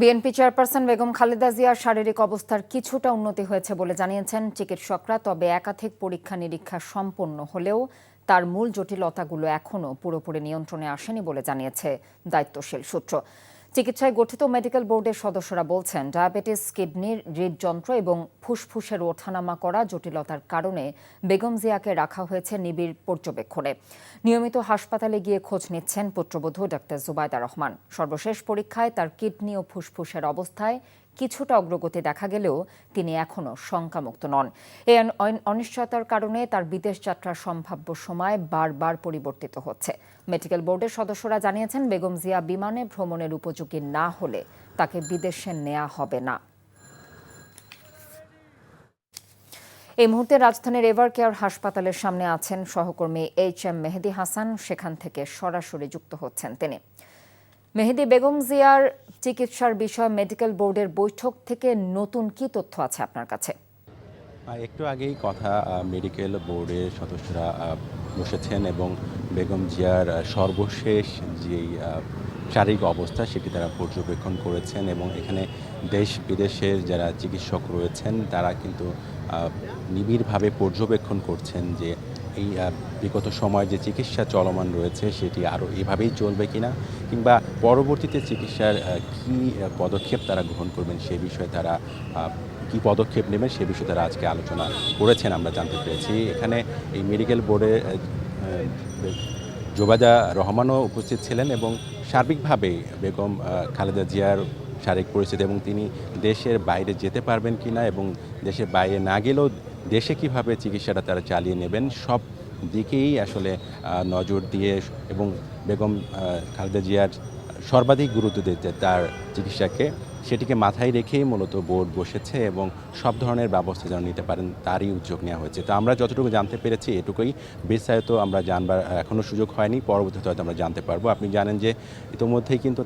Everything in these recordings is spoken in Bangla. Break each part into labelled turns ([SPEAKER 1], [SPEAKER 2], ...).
[SPEAKER 1] বিএনপি চেয়ারপারসন বেগম খালেদা জিয়ার শারীরিক অবস্থার কিছুটা উন্নতি হয়েছে বলে জানিয়েছেন চিকিৎসকরা। তবে একাধিক পরীক্ষা নিরীক্ষা সম্পন্ন হলেও তার মূল জটিলতাগুলো এখনও পুরোপুরি নিয়ন্ত্রণে আসেনি বলে জানিয়েছে দায়িত্বশীল সূত্র। চিকিৎসায় গঠিত মেডিকেল বোর্ডের সদস্যরা বলছেন, ডায়াবেটিস, কিডনির হৃদযন্ত্র এবং ফুসফুসের ওঠানামা করা জটিলতার কারণে বেগম জিয়াকে রাখা হয়েছে নিবিড় পর্যবেক্ষণে। নিয়মিত হাসপাতালে গিয়ে খোঁজ নিচ্ছেন পুত্রবধূ ডাক্তার জুবাইদা রহমান। সর্বশেষ পরীক্ষায় তার কিডনি ও ফুসফুসের অবস্থায় কিছুটা অগ্রগতি দেখা গেলেও তিনি এখনও শঙ্কামুক্ত নন। এই অনিশ্চয়তার কারণে তার বিদেশ যাত্রার সম্ভাব্য সময় বারবার পরিবর্তিত হচ্ছে। মেডিকেল বোর্ডের সদস্যরা জানিয়েছেন, বেগম জিয়া বিমানে ভ্রমণের উপযোগী না হলে তাকে বিদেশে নেওয়া হবে না। এই মুহূর্তে রাজধানীর এভার কেয়ার হাসপাতালের সামনে আছেন সহকর্মী HM মেহেদী হাসান। সেখান থেকে সরাসরি যুক্ত হচ্ছেন তিনি। মেহেদী, বেগম জিয়ার চিকিৎসার বিষয়ে মেডিকেল বোর্ডের বৈঠক থেকে নতুন কি তথ্য আছে আপনার কাছে?
[SPEAKER 2] একটু আগেই কথা মেডিকেল বোর্ডের সদস্যরা বসেছেন এবং বেগম জিয়ার সর্বশেষ যেই শারীরিক অবস্থা সেটি তারা পর্যবেক্ষণ করেছেন এবং এখানে দেশ বিদেশের যারা চিকিৎসক রয়েছেন তারা কিন্তু নিবিড়ভাবে পর্যবেক্ষণ করছেন যে এই বিগত সময় যে চিকিৎসা চলমান রয়েছে সেটি আরও এভাবেই চলবে কিনা, কিংবা পরবর্তীতে চিকিৎসার কী পদক্ষেপ তারা গ্রহণ করবেন সে বিষয়ে তারা কী পদক্ষেপ নেবেন সে বিষয়ে তারা আজকে আলোচনা করেছেন আমরা জানতে পেরেছি। এখানে এই মেডিকেল বোর্ডে জুবাইদা রহমানও উপস্থিত ছিলেন এবং সার্বিকভাবে বেগম খালেদা জিয়ার শারীরিক পরিস্থিতি এবং তিনি দেশের বাইরে যেতে পারবেন কিনা এবং দেশের বাইরে না গেলেও দেশে কিভাবে চিকিৎসাটা তারা চালিয়ে নেবেন সব দিকেই আসলে নজর দিয়ে এবং বেগম খালেদা জিয়ার সর্বাধিক গুরুত্ব দিতে তার চিকিৎসাকে সেটিকে মাথায় রেখেই মূলত বোর্ড বসেছে এবং সব ধরনের ব্যবস্থা যেন নিতে পারেন তারই উদ্যোগ নেওয়া হয়েছে। তো আমরা যতটুকু জানতে পেরেছি এটুকুই, বিস্তারিত আমরা জানবার এখনও সুযোগ হয়নি, পরবর্তীতে হয়তো আমরা জানতে পারবো। আপনি জানেন যে ইতোমধ্যেই কিন্তু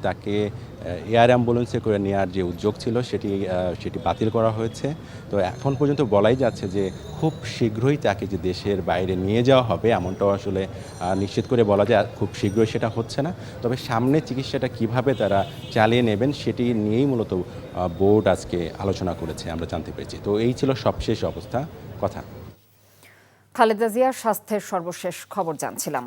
[SPEAKER 2] তাকে এয়ার অ্যাম্বুলেন্সে করে নেওয়ার যে উদ্যোগ ছিল সেটি বাতিল করা হয়েছে। তো এখন পর্যন্ত বলাই যাচ্ছে যে খুব শীঘ্রই তাকে যে দেশের বাইরে নিয়ে যাওয়া হবে এমনটাও আসলে নিশ্চিত করে বলা যায় খুব শীঘ্রই সেটা হচ্ছে না। তবে সামনে চিকিৎসাটা কিভাবে তারা চালিয়ে নেবেন সেটি নিয়েই মূলত বোর্ড আজকে আলোচনা করেছে আমরা জানতে পেরেছি। তো এই ছিল সবশেষ অবস্থা কথা।
[SPEAKER 1] খালেদা জিয়ার স্বাস্থ্যের সর্বশেষ খবর জানছিলাম।